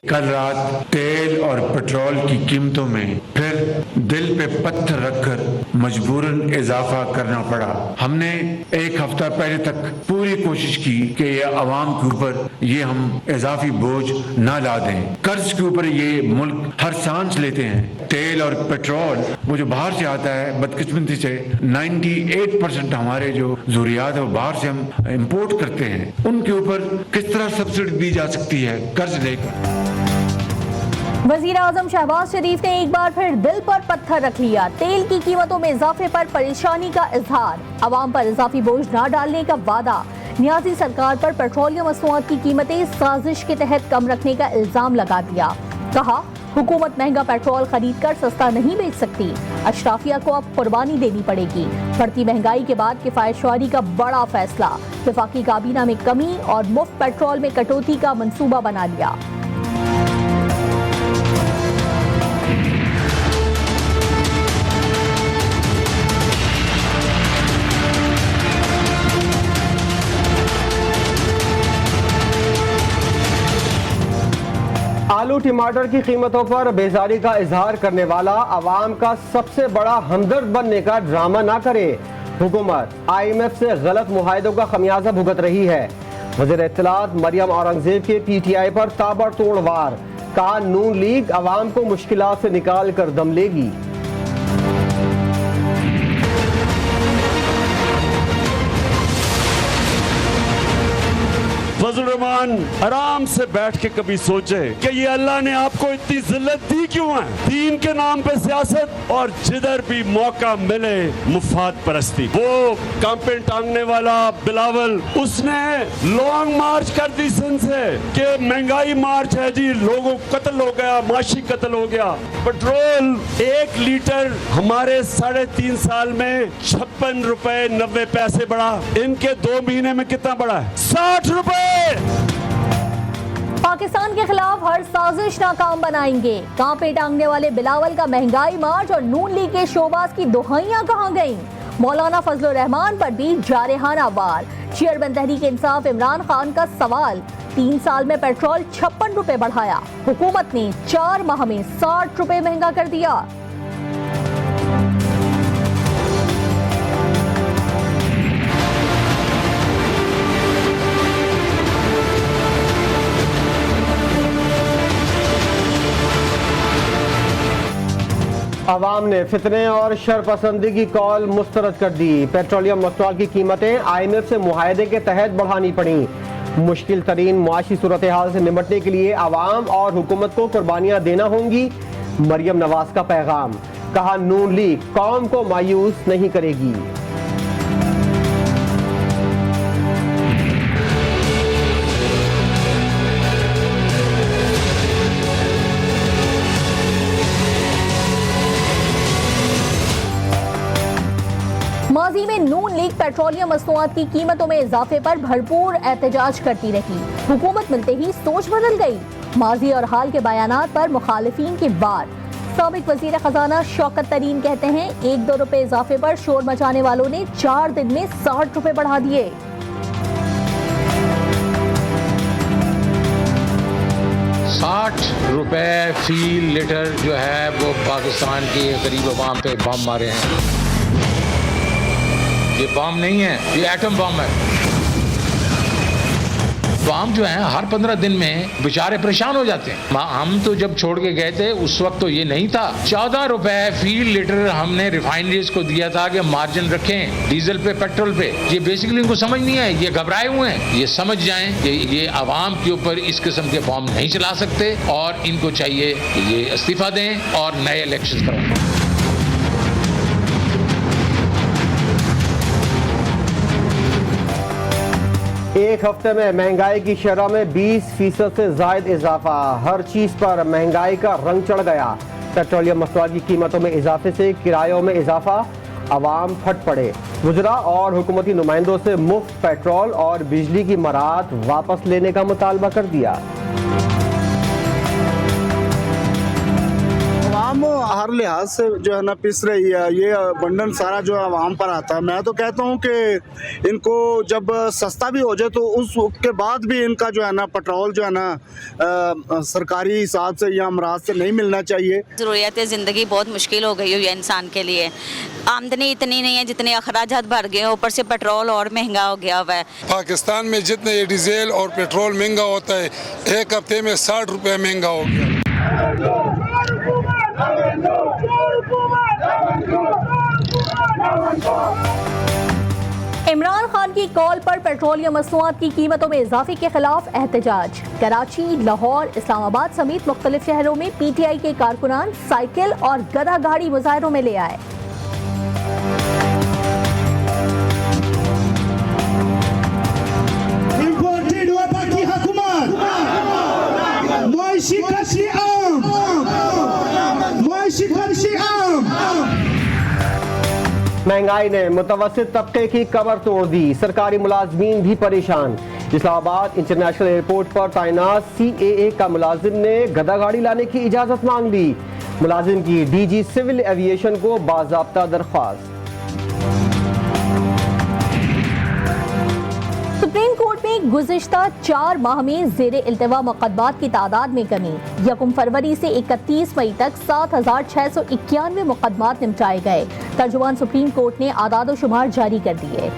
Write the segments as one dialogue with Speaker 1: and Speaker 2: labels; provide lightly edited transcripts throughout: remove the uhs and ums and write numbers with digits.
Speaker 1: कल रात तेल और पेट्रोल की कीमतों में फिर दिल पे पत्थर रखकर मजबूरन इजाफा करना पड़ा। हमने एक हफ्ता पहले तक पूरी कोशिश की कि ये अवाम के ऊपर ये हम इजाफी बोझ ना ला दें। कर्ज के ऊपर ये मुल्क हर सांस लेते हैं। तेल और पेट्रोल वो जो बाहर से आता है, बदकिस्मती से 98% हमारे जो जरूरियात है वो बाहर से हम इम्पोर्ट करते हैं। उनके ऊपर किस तरह सब्सिडी दी जा सकती है कर्ज लेकर।
Speaker 2: वजीर आजम शहबाज शरीफ ने एक बार फिर दिल पर पत्थर रख लिया। तेल की कीमतों में इजाफे पर परेशानी का इजहार, अवाम पर इजाफी बोझ न डालने का वादा। नियाजी सरकार पर पेट्रोलियम मसनूआत की कीमतें साजिश के तहत कम रखने का इल्जाम लगा दिया। कहा, हुकूमत महंगा पेट्रोल खरीद कर सस्ता नहीं बेच सकती। अशराफिया को अब कुर्बानी देनी पड़ेगी। बढ़ती महंगाई के बाद किफायतशुमारी का बड़ा फैसला, वफाकी काबीना में कमी और मुफ्त पेट्रोल में कटौती का मंसूबा बना लिया।
Speaker 3: आलू टमाटर की कीमतों पर बेजारी का इजहार करने वाला अवाम का सबसे बड़ा हमदर्द बनने का ड्रामा ना करे। हुकूमत IMF से गलत मुआहदों का खमियाजा भुगत रही है। वज़ीर इत्तलात मरियम औरंगजेब के PTI पर ताबड़तोड़ वार, कहा नून लीग अवाम को मुश्किलात से निकाल कर दम लेगी।
Speaker 4: फजल रहमान आराम से बैठ के कभी सोचे कि ये अल्लाह ने आपको इतनी जिल्लत दी क्यों है। दीन के नाम पे सियासत और जिधर भी मौका मिले मुफाद परस्ती। वो कैंपेन टांगने वाला बिलावल, उसने लॉन्ग मार्च कर दी सिंध से कि महंगाई मार्च है जी, लोगों कत्ल हो गया, माशी कत्ल हो गया। पेट्रोल 1 लीटर हमारे 3.5 साल में 56 रुपए 90 पैसे बढ़ा। इनके 2 महीने में कितना बढ़ा है? 60 रुपए।
Speaker 2: पाकिस्तान के खिलाफ हर साजिश नाकाम बनाएंगे। कांपे टांगने वाले बिलावल का महंगाई मार्च और नून लीग के शोबाज की दुहाइयां कहां गईं? मौलाना फजल रहमान पर भी जारहाना वार। चेयरमैन तहरीक इंसाफ इमरान खान का सवाल, 3 साल में पेट्रोल 56 रुपए बढ़ाया, हुकूमत ने 4 माह में 60 रुपए महंगा कर दिया।
Speaker 3: अवाम ने फितने और शरपसंदी की कॉल मुस्तरद कर दी। पेट्रोलियम मसनूआत की कीमतें IMF से मुआहदे के तहत बढ़ानी पड़ी। मुश्किल तरीन मुआशी सूरत हाल से निपटने के लिए अवाम और हुकूमत को कुर्बानियां देना होंगी। मरियम नवाज का पैगाम, कहा नून लीग कौम को मायूस नहीं करेगी।
Speaker 2: माजी में नून लीग पेट्रोलियम मसनूआत की कीमतों में इजाफे पर भरपूर एहतजाज करती रही। हुकूमत मिलते ही सोच बदल गई। माजी और हाल के बयानात पर मुखालिफिन की वार। साबिक वजीर खजाना शौकत तरीन कहते हैं, 1-2 रुपए इजाफे पर शोर मचाने वालों ने 4 दिन में 60 रुपए बढ़ा दिए।
Speaker 5: ₹60 फी लीटर जो है वो पाकिस्तान के गरीब अवाम पे बम मारे हैं। ये बम नहीं है, ये एटम बम है। अवाम जो है हर 15 दिन में बेचारे परेशान हो जाते हैं। हम तो जब छोड़ के गए थे उस वक्त तो ये नहीं था। 14 रुपए फी लीटर हमने रिफाइनरीज को दिया था कि मार्जिन रखें डीजल पे, पेट्रोल पे। ये बेसिकली इनको समझ नहीं है, ये घबराए हुए हैं। ये समझ जाएं कि ये अवाम के ऊपर इस किस्म के बॉम्ब नहीं चला सकते और इनको चाहिए कि ये इस्तीफा दें और नए इलेक्शन कराएं।
Speaker 3: एक हफ्ते में महंगाई की शरह में 20% से जायद इजाफा। हर चीज पर महंगाई का रंग चढ़ गया। पेट्रोलियम मसनूआत की कीमतों में इजाफे से किरायों में इजाफा, अवाम फट पड़े। वज़रा और हुकूमती नुमाइंदों से मुफ्त पेट्रोल और बिजली की मराहत वापस लेने का मुतालबा कर दिया।
Speaker 6: आवाम हर लिहाज से जो है ना पिस रही है। ये बंडन सारा जो आवाम पर आता है। मैं तो कहता हूँ कि इनको जब सस्ता भी हो जाए तो उसके बाद भी इनका जो है ना पेट्रोल जो है ना सरकारी हिसाब से या अमराज से नहीं मिलना चाहिए।
Speaker 7: ज़रूरियात ज़िंदगी बहुत मुश्किल हो गई हुई है इंसान के लिए। आमदनी इतनी नहीं है जितने अखराजात बढ़ गए, ऊपर से पेट्रोल और महंगा हो गया हुआ है।
Speaker 8: पाकिस्तान में जितने ये डीजल और पेट्रोल महंगा होता है, एक हफ्ते में 60 रुपये महंगा हो गया।
Speaker 2: इमरान खान की कॉल पर पेट्रोलियम मसनूआत की कीमतों में इजाफे के खिलाफ एहतजाज। कराची, लाहौर, इस्लामाबाद समेत मुख्तलिफ शहरों में PTI के कारकुनान साइकिल और गधा गाड़ी मुजाहरों में ले आए।
Speaker 3: महंगाई ने मुतवस्सित तबके की कमर तोड़ दी, सरकारी मुलाजमीन भी परेशान। इस्लामाबाद इंटरनेशनल एयरपोर्ट पर तैनात CAA का मुलाजिम ने गधा गाड़ी लाने की इजाजत मांग ली। मुलाजिम की DG सिविल एविएशन को बाज़ाब्ता दरख्वास्त।
Speaker 2: सुप्रीम कोर्ट में गुज़िश्ता 4 माह में ज़ेरे इल्तिवा मुक़दमात की तादाद में कमी। 1 फरवरी से 31 मई तक 7,691 मुक़दमात निपटाए गए। तर्जुमान सुप्रीम कोर्ट ने आदाद व शुमार जारी कर दिए।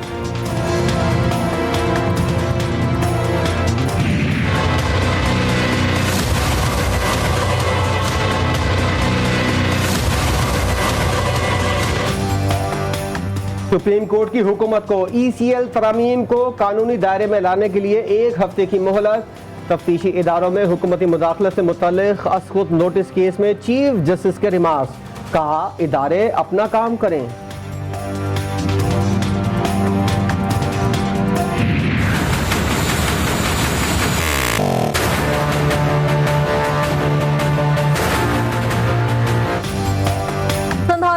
Speaker 3: सुप्रीम कोर्ट की हुकूमत को ECL तरामीम को कानूनी दायरे में लाने के लिए 1 हफ्ते की मोहलत। तफ्तीशी इदारों में हुकूमती मुदाखलत से मुतल्लिक़ असखुद नोटिस केस में चीफ जस्टिस के रिमार्क्स, कहा इदारे अपना काम करें।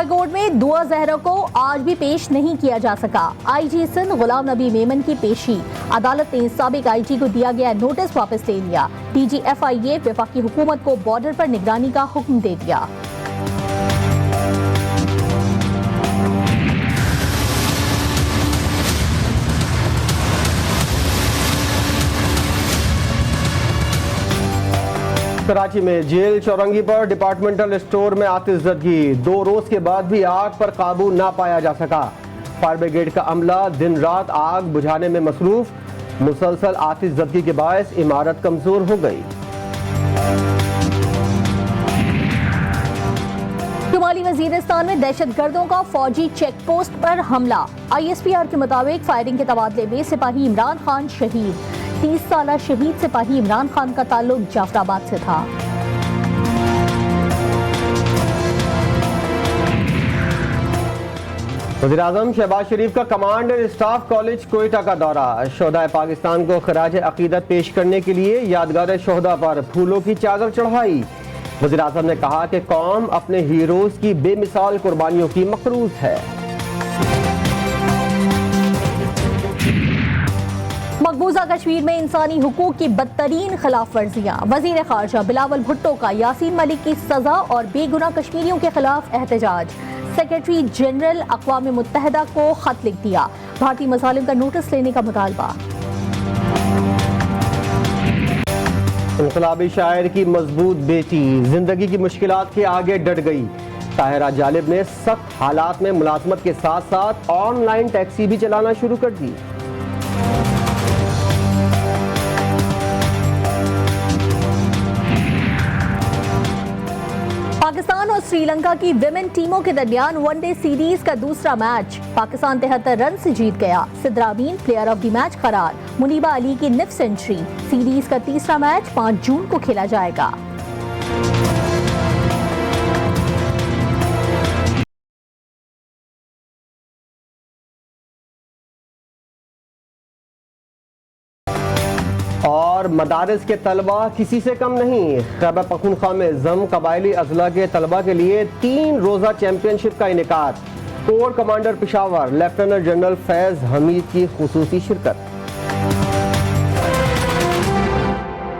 Speaker 2: कोर्ट में दुआ जहरा को आज भी पेश नहीं किया जा सका। IG सिंध गुलाम नबी मेमन की पेशी। अदालत ने साबिक IG को दिया गया नोटिस वापस ले लिया। DG FIA वफाकी हुकूमत को बॉर्डर पर निगरानी का हुक्म दे दिया।
Speaker 3: कराची में जेल चौरंगी पर डिपार्टमेंटल स्टोर में आतिशज़दगी। 2 रोज के बाद भी आग पर काबू ना पाया जा सका। फायर ब्रिगेड का अमला दिन रात आग बुझाने में मसरूफ। मुसलसल आतिशज़दगी के बायस इमारत कमजोर हो गई।
Speaker 2: शुमाली वजीरिस्तान में दहशतगर्दों का फौजी चेक पोस्ट पर हमला। ISPR के मुताबिक फायरिंग के तबादले में सिपाही इमरान खान शहीद। 30 साला शहीद सिपाही इमरान खान का ताल्लुक जाफराबाद से था।
Speaker 3: वज़ीर-ए-आज़म शहबाज शरीफ का command and staff college Quetta का दौरा। शोहदाए पाकिस्तान को खराज अकीदत पेश करने के लिए यादगार शोहदा पर फूलों की चादर चढ़ाई। वज़ीर-ए-आज़म ने कहा कि कौम अपने हीरोज की बेमिसाल कुर्बानियों की मकरूज है।
Speaker 2: मकबूजा कश्मीर में इंसानी हुकूक की बदतरीन खिलाफ वर्जियाँ। वजीर खारजा बिलावल भुट्टो का यासीन मलिक की सजा और बेगुनाह कश्मीरियों के खिलाफ एहतजाज। सेक्रेटरी जनरल अक़वाम मुत्तहिदा को खत लिख दिया। भारतीय मसालिम का नोटिस लेने का मुतालबा।
Speaker 3: इनकलाबी शायर की मजबूत बेटी जिंदगी की मुश्किलात के आगे डट गई। ताहिरा जालिब ने सख्त हालात में मुलाजमत के साथ साथ ऑनलाइन टैक्सी भी चलाना शुरू कर दी।
Speaker 2: पाकिस्तान और श्रीलंका की विमेन टीमों के दरमियान वनडे सीरीज का दूसरा मैच। पाकिस्तान 73 रन से जीत गया। सिद्रा अमीन प्लेयर ऑफ द मैच करार। मुनीबा अली की निफ सेंचुरी। सीरीज का तीसरा मैच 5 जून को खेला जाएगा।
Speaker 3: और मदारिस के तलबा किसी से कम नहीं। खैबर पख्तूनख्वा में जम कबायली अजला के तलबा के लिए 3 रोज़ा चैंपियनशिप का इनेकाद। Core commander Peshawar lieutenant general Faiz Hameed की खुसूसी शिरकत।